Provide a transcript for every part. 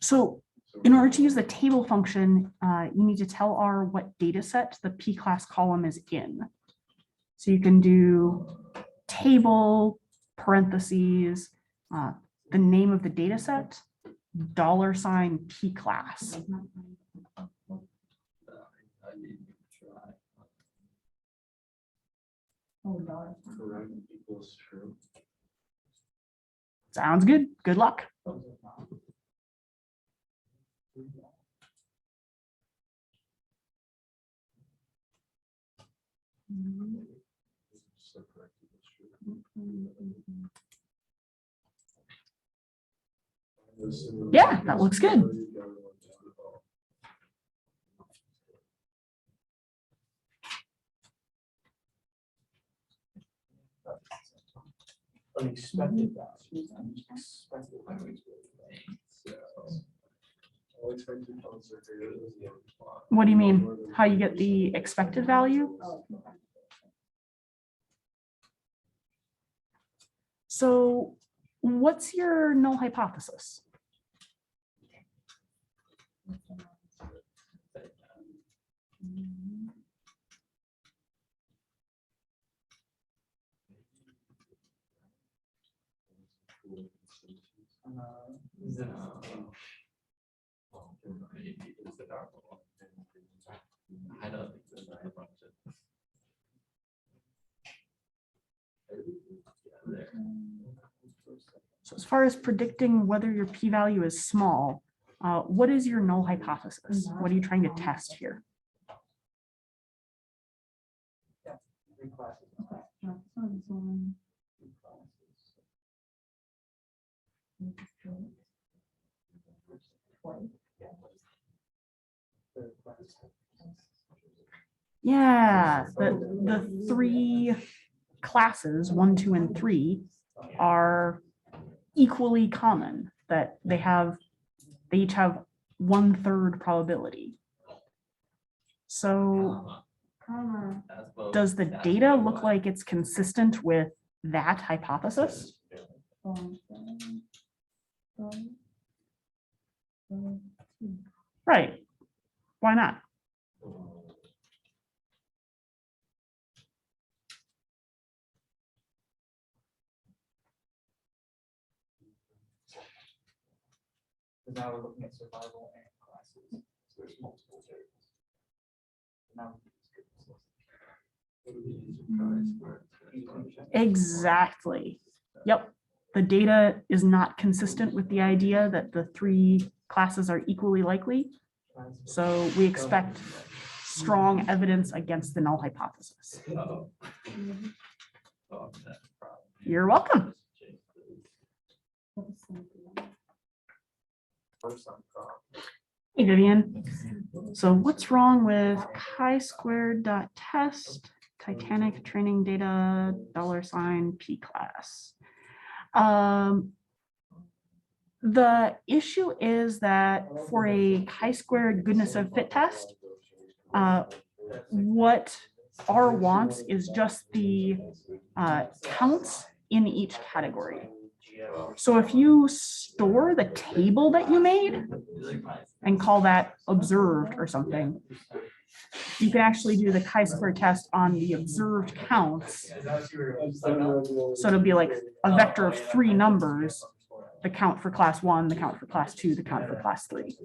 So in order to use the table function, you need to tell R what data set the p-class column is in. So you can do table, parentheses, the name of the data set, $ p-class. Sounds good. Good luck. Yeah, that looks good. Unexpected values. What do you mean? How you get the expected value? So what's your null hypothesis? I don't think there's a function. So as far as predicting whether your p-value is small, what is your null hypothesis? What are you trying to test here? Yeah, the three classes, 1, 2, and 3, are equally common, that they each have 1/3 probability. So does the data look like it's consistent with that hypothesis? Right. Why not? Now we're looking at survival and classes. So there's multiple variables. Now Exactly. Yep. The data is not consistent with the idea that the 3 classes are equally likely. So we expect strong evidence against the null hypothesis. You're welcome. Hey, Vivian. So what's wrong with chi-squared.test Titanic training data $ p-class? The issue is that for a chi-squared goodness of fit test, what R wants is just the counts in each category. So if you store the table that you made and call that observed or something, you can actually do the chi-square test on the observed counts. So it'll be like a vector of 3 numbers, the count for class 1, the count for class 2, the count for class 3.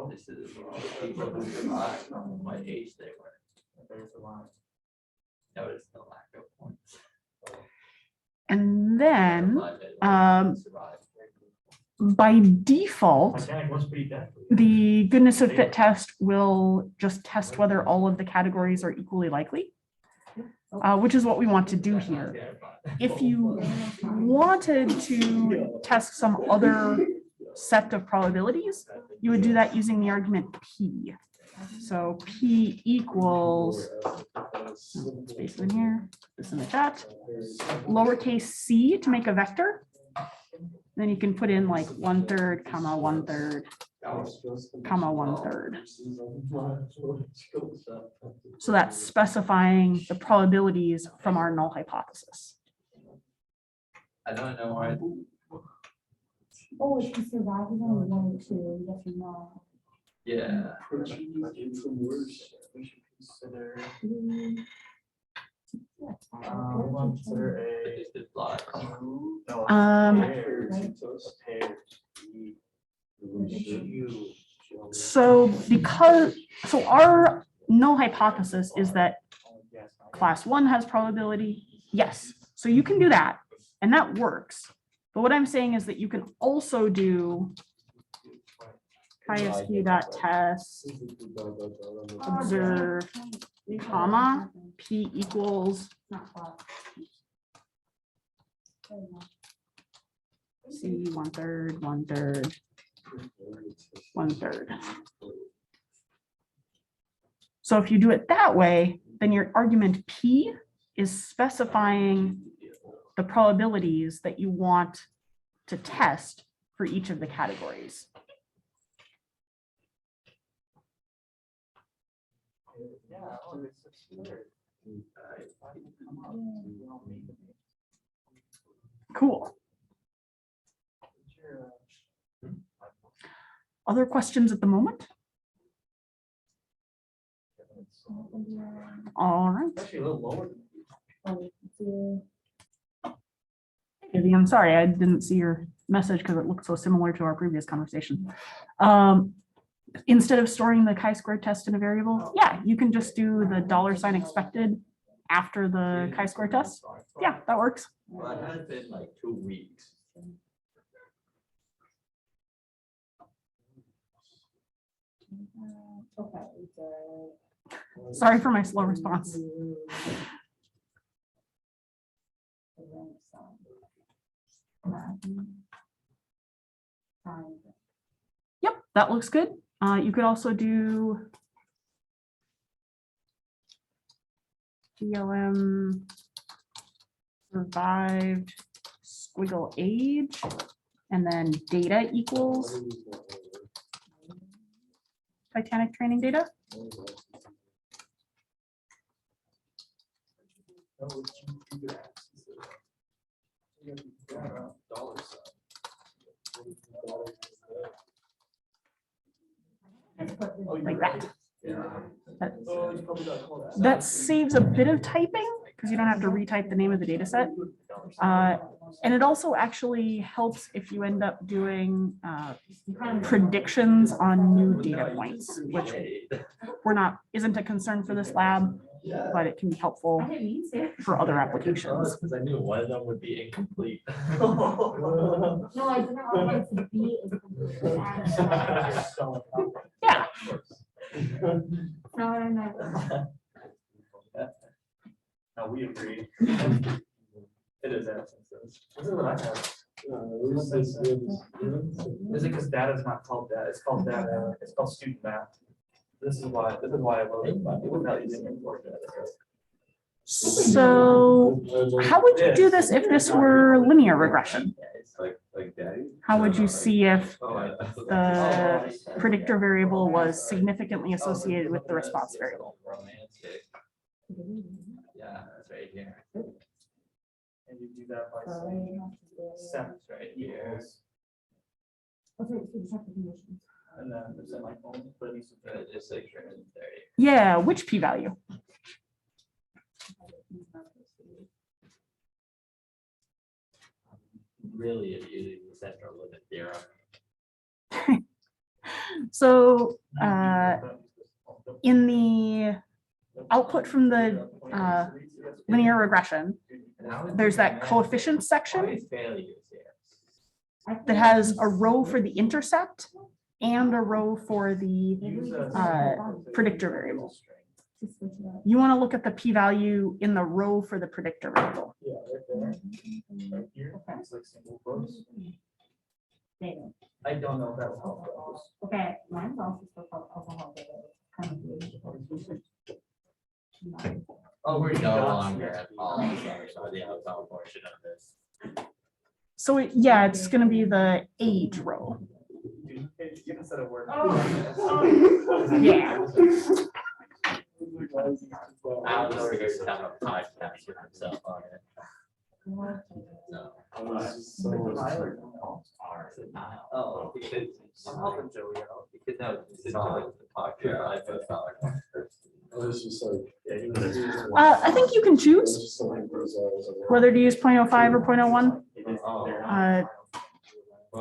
This is what age they were. Notice the lack of points. And then by default, the goodness of fit test will just test whether all of the categories are equally likely, which is what we want to do here. If you wanted to test some other set of probabilities, you would do that using the argument P. So P equals, space in here, this in the chat, lowercase c to make a vector. Then you can put in like 1/3, 1/3, comma 1/3. So that's specifying the probabilities from our null hypothesis. I don't know why. Oh, it's the survival on 1 and 2, yes or no? Yeah. We should consider, consider But it's the plot. no, Um, pairs. So our null hypothesis is that class 1 has probability. Yes, so you can do that and that works. But what I'm saying is that you can also do chi-sq.test observe comma p equals Not plot. c 1/3, 1/3, 1/3. So if you do it that way, then your argument P is specifying the probabilities that you want to test for each of the categories. Cool. Other questions at the moment? All right. Actually a little lower. Vivi, I'm sorry, I didn't see your message because it looked so similar to our previous conversation. Instead of storing the chi-square test in a variable, yeah, you can just do the $ expected after the chi-square test. Yeah, that works. Well, it has been like 2 weeks. Okay. Sorry for my slow response. Yep, that looks good. You could also do DLM survived squiggle age and then data equals Titanic training data. Like that. That saves a bit of typing because you don't have to retype the name of the data set. And it also actually helps if you end up doing predictions on new data points, which isn't a concern for this lab, but it can be helpful for other applications. Because I knew one of them would be incomplete. No, I didn't realize the B is complete. Yeah. No, I don't know. No, we agree. It is absences. This is what I have. Is it because data is not called data? It's called data. It's called student math. This is why I wrote it. It would not using import data. So how would you do this if this were linear regression? It's like daddy. How would you see if Oh, the predictor variable was significantly associated with the response variable? Romantic. Yeah, that's right here. And you do that by saying set Right here. equals, and then the semicolon, but it needs to be. Just like 30. Yeah, which p-value? Really, if using the central limit theorem. So in the output from the linear regression, there's that coefficient section Failures here. that has a row for the intercept and a row for the predictor variable. You want to look at the p-value in the row for the predictor variable. Yeah, right there. Right here. It's like single quotes. I don't know if that will help those. Okay, mine's also for alcohol. But it's kind of Oh, we're no longer at all. So the alcohol portion of this. So yeah, it's going to be the age row. Student page. You can set a word. Yeah. I was over here to have a podcast with himself on it. No. Oh, because I'm helping Joey out because now it's not the podcast. It's not like It's just like. I think you can choose whether to use 0.05 or 0.01.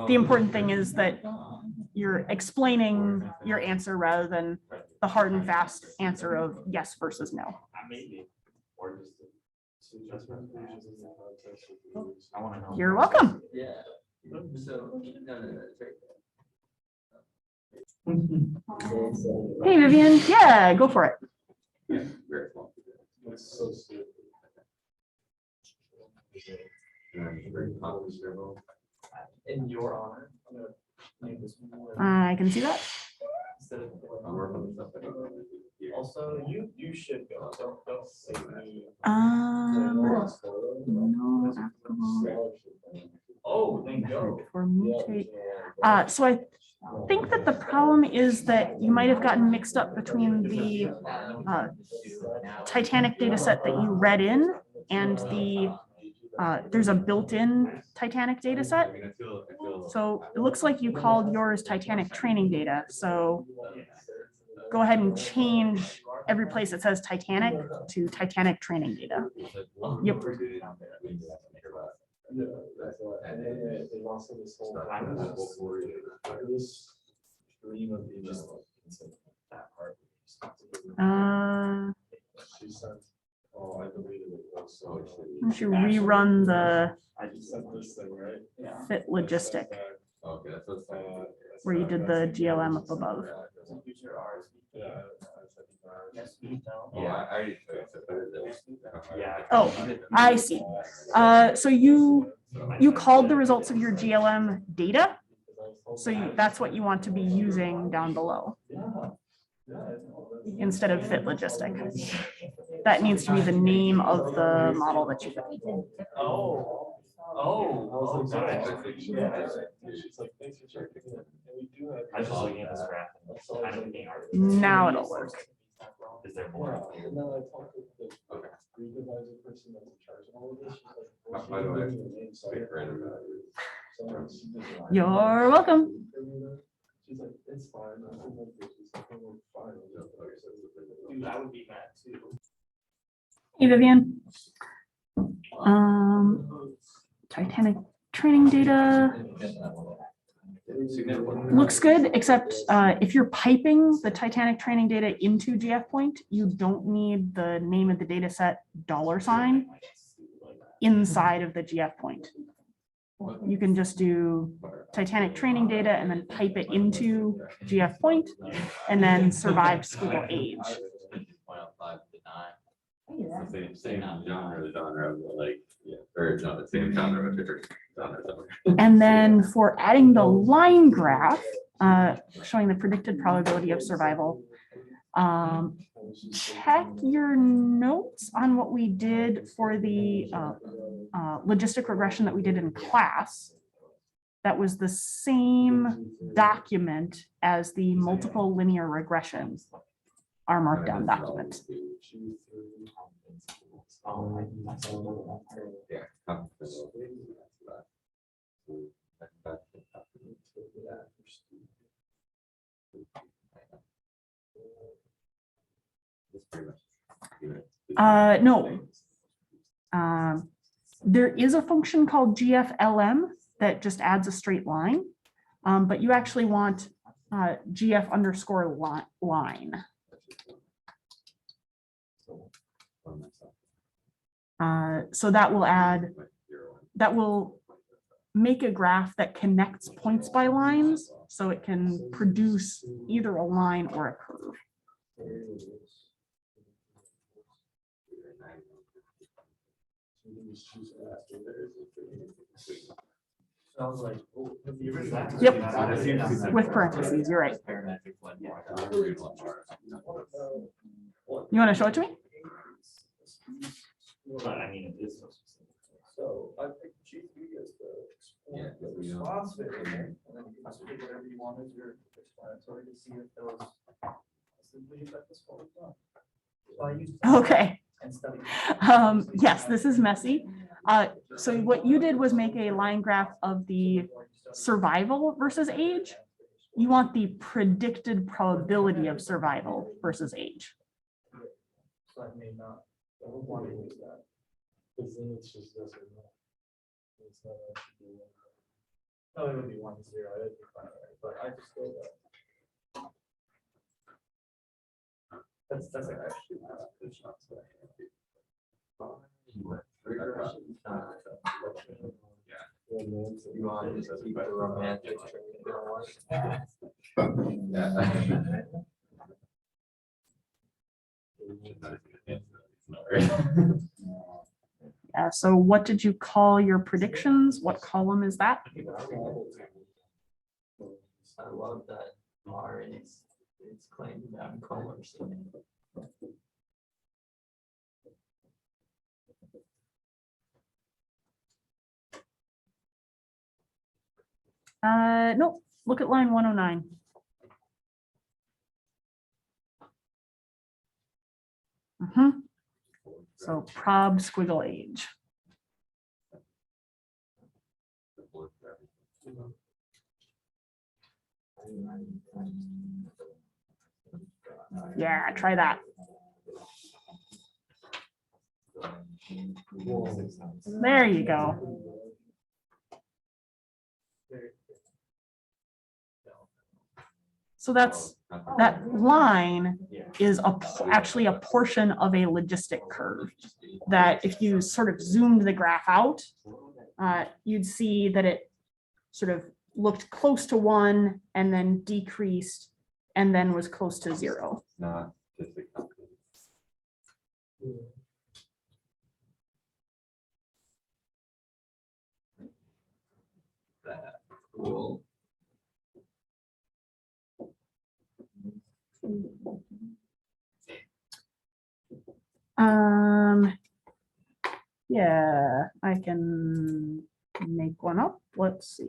The important thing is that you're explaining your answer rather than the hard and fast answer of yes versus no. I want to know. You're welcome. yeah. So no, it's right Hey, Vivian. Yeah, go for it. there. Very small. It's so stupid. In your honor, I'm gonna name this more. I can see that. Instead of. I'm working on stuff. Also, you should go. Don't say me. No applicable Oh, then go. for mutate. So I think that the problem is that you might have gotten mixed up between the Titanic data set that you read in and the there's a built-in Titanic data set. So it looks like you called yours Titanic training data. So go ahead and change every place that says Titanic to Titanic training data. Yep. Yeah, that's why. And then they lost this whole. This stream of email. That part. She sent, oh, I deleted it. So Why don't you rerun the I just sent this thing, right? fit logistic Okay, that's what's where you did the GLM up above? Use your R's. Yeah. I sent it to her. Yes, me, no. Oh, I already accepted it. Yeah. Oh, I see. So you called the results of your GLM data. So that's what you want to be using down below instead of fit logistic. That needs to be the name of the model that you picked. Oh. Oh, good. She's like, thanks for checking it. And we do have. I was just looking at this graph. I don't think Now it'll work. Is there more? And then I talked with the supervisor person that's in charge of all of this. She's like, By the way, sorry. You're welcome. She's like, it's fine. I said, like, she's like, "Oh, we're fine." Dude, I would be mad too. Hey, Vivian. Titanic training data looks good, except if you're piping the Titanic training data into GF point, you don't need the name of the data set $ inside of the GF point. You can just do Titanic training data and then pipe it into GF point and then survived squiggle age. Same genre, like, yeah, or no, the same genre, but different genre. And then for adding the line graph, showing the predicted probability of survival, check your notes on what we did for the logistic regression that we did in class. That was the same document as the multiple linear regression, our markdown document. No. There is a function called GFLM that just adds a straight line, but you actually want GF underscore line. So that will make a graph that connects points by lines, so it can produce either a line or a curve. So I was like, oh, the original. Yep, with parentheses, you're right. You want to show it to me? But I mean, it is so specific. So I think G3 is the response variable, and then you can just pick whatever you want as your explanatory to see if those simply affect the score as well. So I use Okay. and study. Yes, this is messy. So what you did was make a line graph of the survival versus age. You want the predicted probability of survival versus age. So I may not, I would want to use that. Because then it's just this or no. It's not actually one. No, it would be 1 0, it'd be fine, but I just go that. That's actually good shots. You want to just keep the romantic Yeah, so what did you call your predictions? What column is that? I love that R and it's claimed to have colors. Nope, look at line 109. So prob squiggle age. Yeah, try that. There you go. So that line is actually a portion of a logistic curve that if you sort of zoomed the graph out, you'd see that it sort of looked close to 1 and then decreased and then was close to 0. Not just a company. Cool. Yeah, I can make one up. Let's see.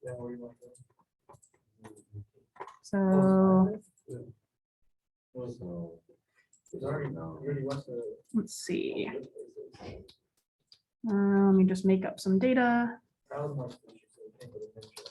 Yeah, where you want to So go. It's already, you already went to. let's see. Let me just make up some data. That was my speech, so I can't go to picture.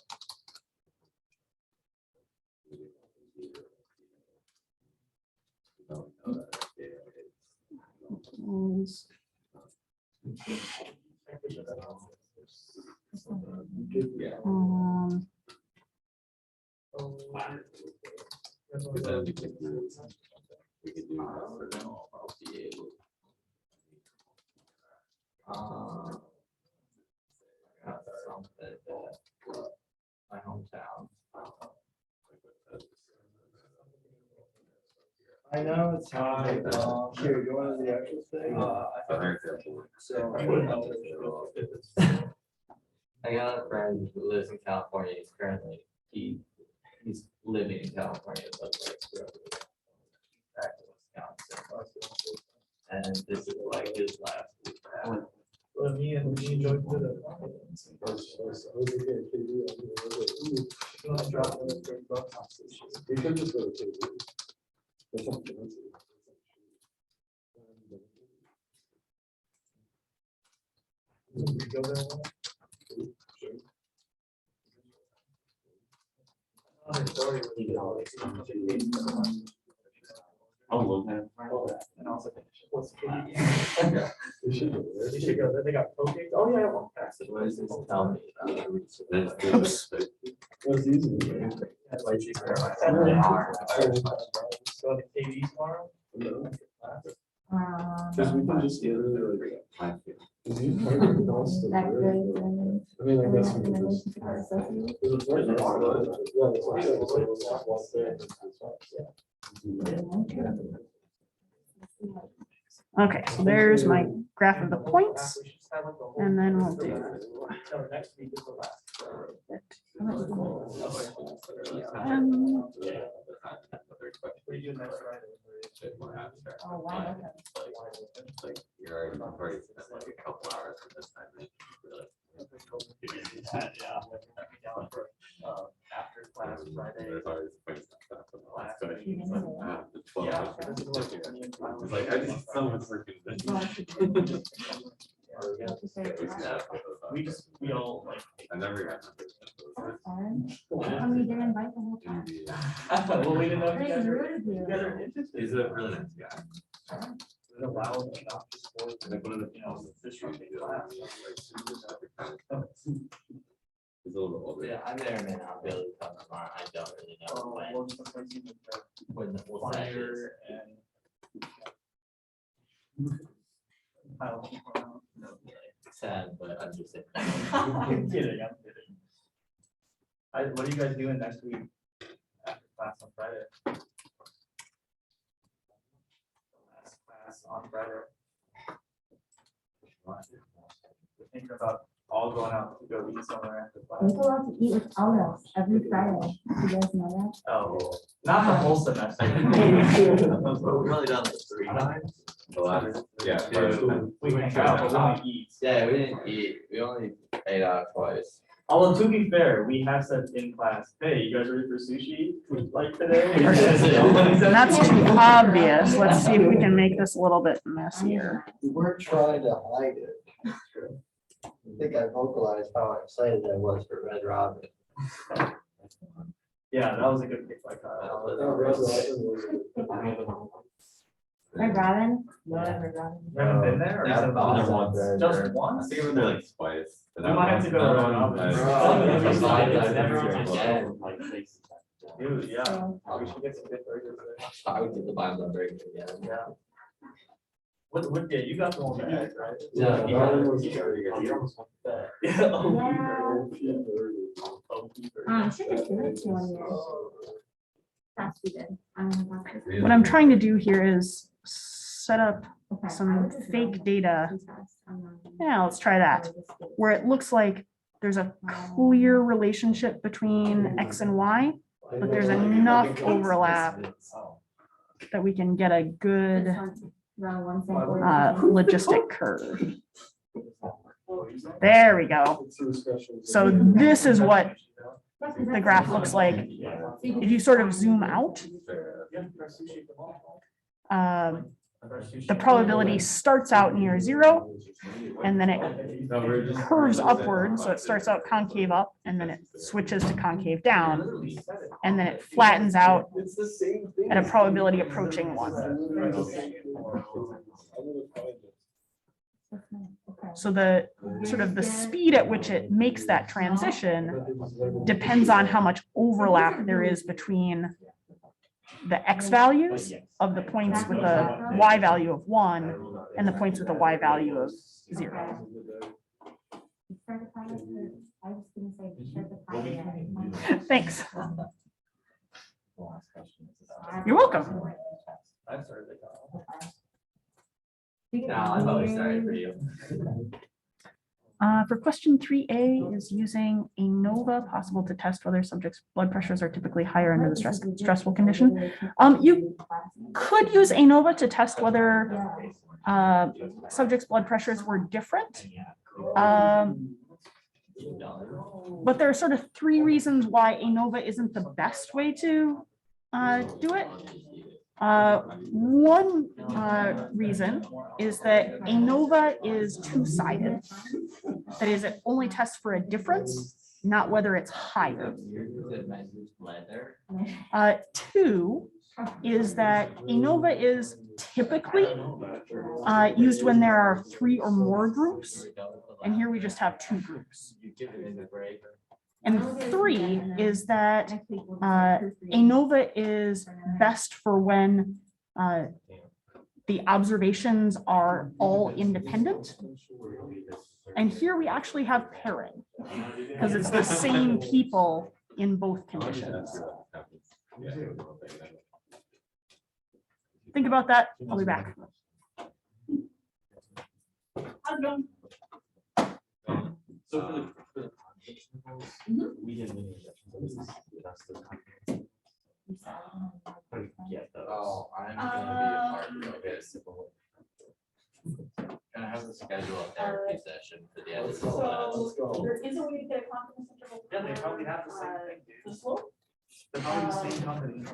Because then we could do number now, I'll be able. My hometown. I know it's hard. Here, you want the actual thing? I got a friend who lives in California. He's currently he's living in California, but like back in Wisconsin. And this is like his last week. Well, me and Joe did it. You want to drop in the $30? You could just go to KD. There's something else. We go there. Oh, And also, what's KD? You should go there. You should go there. They got poke. Oh yeah, I won't pass it. What does this tell me? that's That's easy. That's why she's there. Go to KD tomorrow. Because we can just get rid of it. I feel. Is he part of the cost of the- I mean, I guess we can just. It's right next to it. Yeah, that's what I said. So it's just walk there and it's- Okay, so there's my graph of the points. Just have like a whole- And then we'll do So next week is the last. What are you doing next Friday? Oh, wow, okay. Like, you're already spent like a couple hours with this time. Really. Yeah. After class Friday. There's always fun stuff in the last Last day. week. The 12 Yeah. hours. this is what me and Tyler- It's like, I just so much work in this. We all like. I never got numbers. How come you didn't invite the whole time? Well, we didn't know if you Very guys were- rude of you. you guys are interested. He's a really nice guy. It allows like after school, like one of the, disrupting class. He's a little bit older. Yeah, I may or may not be able to come tomorrow. I don't really know Well, just replacing the when the full set is. fire and. I'll keep around. Sad, but I'm just saying. I'm kidding, I'm kidding. What are you guys doing next week after class on Friday? Last class on Friday. We're thinking about all going out to go eat somewhere after We class. go out to eat without us every Friday. You guys know Oh, not the whole semester. But we've only done like 3 times. A lot of- Yeah. part of the time. We hang out, but we don't eat. Yeah, we didn't eat. We only ate out twice. Although to be fair, we have said in class, hey, you guys ready for sushi like today? That's too obvious. Let's see if we can make this a little bit messier. We weren't trying to hide it. I think I vocalized how excited I was for Red Robin. Yeah, that was a good pick like that. Red Robin? No, Red Robin. You haven't been there? or is it Never once? once. Just I once? think I've been there like twice. We might have to go to Red Robin. Dude, yeah, we should get some good burgers there. I would get the Bible break again. Yeah. What, yeah, you got the one bag, right? Yeah. Oh, you almost went that. Yeah. Oh, Yeah. oh, I should just do it to you. That's we did. What I'm trying to do here is set up Okay, I some would just fake go data. too fast. I'm not gonna- Yeah, let's try that. Where it looks like there's a clear relationship between X and Y, but there's enough overlap that we can get a good logistic curve. There we go. So this is what the graph looks like. If you sort of zoom out, the probability starts out near 0, and then it curves upward. So it starts out concave up, and then it switches to concave down, and then it flattens out at a probability approaching 1. So the sort of the speed at which it makes that transition depends on how much overlap there is between the X values of the points with a Y value of 1 and the points with a Y value of 0. Thanks. You're welcome. I started the call. No, I'm always sorry for you. For question 3A is using ANOVA possible to test whether subjects' blood pressures are typically higher under the stressful condition. You could use ANOVA to test whether subjects' blood pressures were different. But there are sort of 3 reasons why ANOVA isn't the best way to do it. One reason is that ANOVA is 2-sided. That is, it only tests for a difference, not whether it's higher. 2 is that ANOVA is typically used when there are 3 or more groups, and here we just have 2 groups. And 3 is that ANOVA is best for when the observations are all independent. And here we actually have pairing, because it's the same people in both conditions. Think about that. I'll be back. So for the confidence intervals, we did linear regression, so this is that's the confidence. How do you get those? Oh, I'm gonna be a part of this. Gonna have to schedule a therapy session for the end of the class. So there is a way to get a confidence interval. Yeah, they probably have the for, same thing, dude. The slope. They're probably the same company.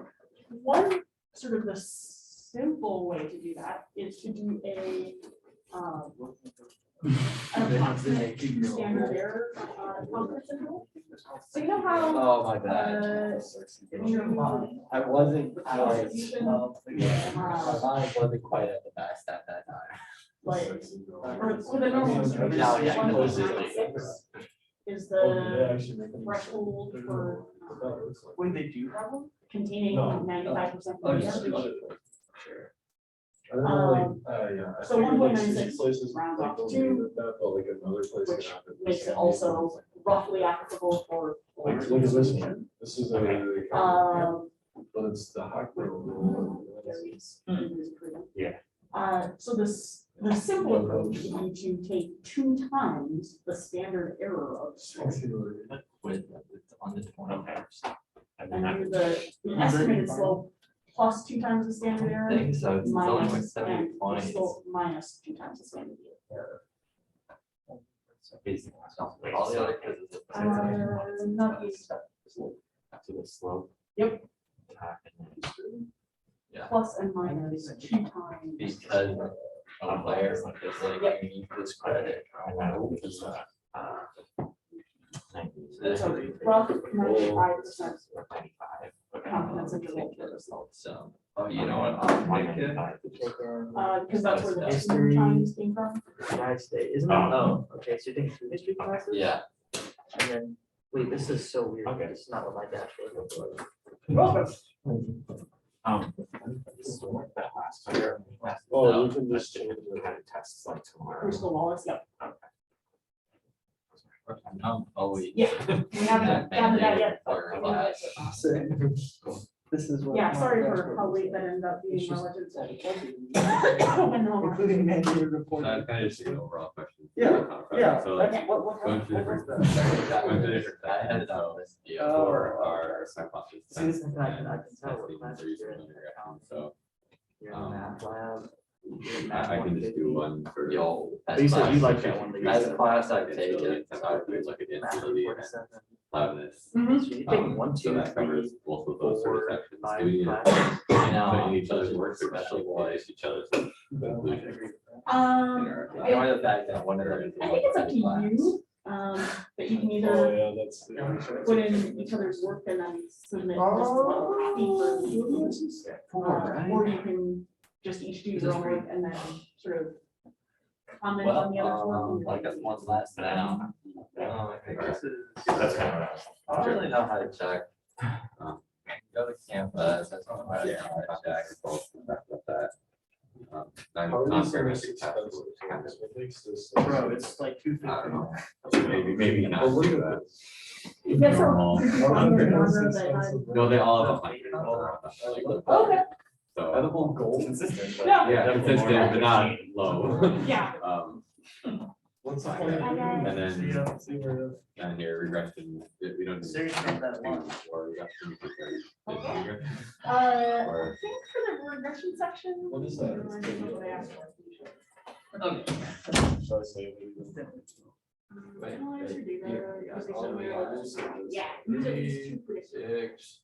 One sort of the simple way to do that is to do a an approximate standard error confidence interval. So you know how Oh, my God. in your I wasn't, I was, distribution, my mind wasn't quite at the best at that time. like, or with a normal distribution, Now, yeah, 1.96 is the threshold for Wait, they do have them? containing No. 95% Oh, of yeah. the Sure. I don't know, yeah. I so figured, like, 1.96 sushi places, rounds like, off don't to do 2, that, but like another place. which can have it. makes it also roughly applicable for. Like, look at this one, this is a. But it's the high. Yeah. So this, the simple approach would be to take 2 times the standard error of slope With, on the 21st. And then and do the estimated slope plus 2 times the standard I error. think so, it's only like Minus, 70 and the 20. slope minus 2 times the standard error. basically, All the other quizzes. Not these, to the slope. Yep. And then Yeah. plus and minus 2 times. Because of where, it's like you need this credit. and then which is, 90. It's a rough 95% Or 95. confidence interval for the slope. So, oh, you know what, I'll pick it. 195. Because that's where the 2 History. times came from. United States, isn't it? Oh. Oh, okay, so you're taking 2 history classes? Yeah, And then, wait, this is so weird. Okay. This is not what my dashboard looks like. This is what that last year. Oh, you can just change We it. had tests like tomorrow. Crystal Wallace, yep. oh, wait. Yeah, we haven't gotten to that yet. but For we're gonna class. get to it. This is what. Yeah, my sorry for dashboard how looks late that ended up being It's just- relative to. like. When the homework. Including mandated reporting. So kind of just an overall question. Yeah, So like, that's what going through was different, that? going through different I had sections, it on so this deal. for our hypothesis. See, this is and I can tell what testing class for using you're in. linear regression. So You're in the math lab. you're in math I can just do 150. one for. Yo, But you said you like that one. As class I've taken, So I would look at Math instability and 47. loudness. Mhm. So you take 1, So 2, that covers 3, both of those sort of 4, sections. 5, Doing it 5. in each other's work, or just like bias each other's conclusion. Ignore the fact that one of them is. I think it's up to you, but you can Oh, either yeah, that's. put in each other's work and then submit just one copy for the or you can just each do your own work and then sort of comment Well, on the other's work. like that one last now. I think this is. That's kind of. I don't really know how to check. Go to campus, that's not how to check. Not very basic tests, kind of. Bro, it's like I don't 250. know. Maybe not. Well, look at that. Yeah, so. Normal. Okay. No, they all have a hundred. Okay, So, Edible gold. Consistent. Yeah. yeah, consistent, but not low. yeah. What's the Fine. point? And then, See where and here regression, we don't. Seriously, not that long. Or regression. Okay. Or- I think for the regression section. What is that? What I asked for. Okay. Should I say? No, I should do that. Yeah, Because they all the way should- up. Yeah, use at least 2 predictors. 6,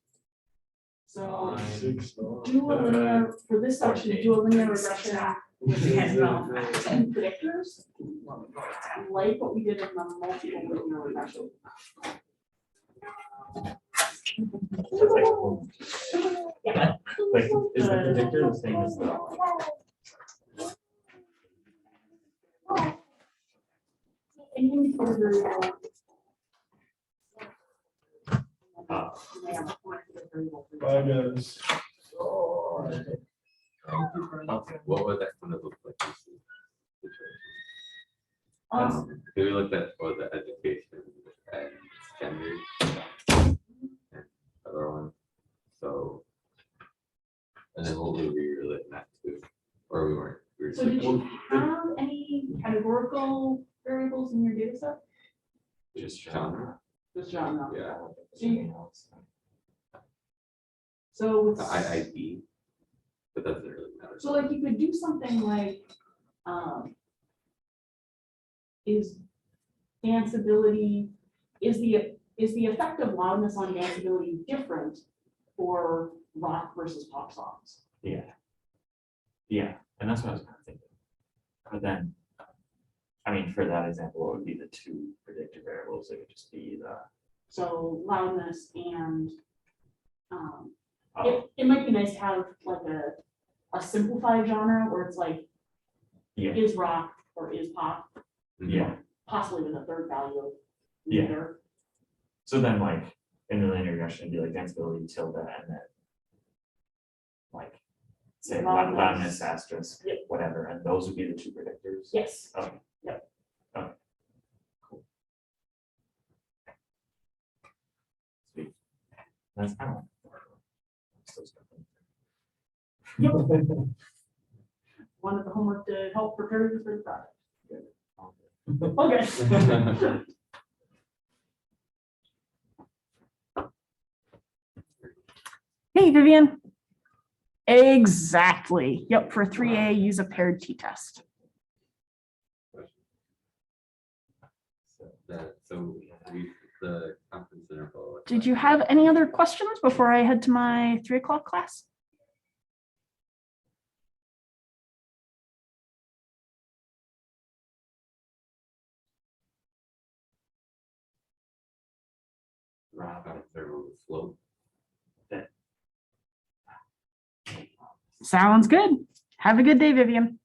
So 6, no. do a linear, for this section, do a linear regression with 2 predictors. Like what we did in the multiple linear regression. Yeah. Like, is the predictor the same as the? Anything before the. Bye, guys. What would that kind of look like? This situation? Because we looked at what the education and gender and other one. So. And then what would we relate that to? Or we weren't. We were So just did like, you have any categorical variables in your data set? Just genre. Just genre. Yeah. So with, The IIP, but that doesn't really matter. so like you could do something like, is danceability, is the effect of loudness on danceability different for rock versus pop songs? Yeah. Yeah, and that's what I was kind of thinking. But then, I mean, for that example, what would be the two predictive variables? It would just be the, So loudness and, oh, it might be nice to have like a simplified genre where it's like, yeah, is rock or is pop, yeah. possibly with a third value of Yeah. neither. So then like in the linear regression, it'd be like danceability tilde and then like say Loudness. loudness asterisk, Yep. whatever, and those would be the two predictors. Yes. Okay. Yep. Okay. Cool. Sweet. That's kind of. Wanted the homework to help prepare you for the project. Okay. Hey, Vivian. Exactly. Yep, for 3A, use a paired t-test. So the confidence interval. Did you have any other questions before I head to my 3 o'clock class? Slope. Sounds good. Have a good day, Vivian.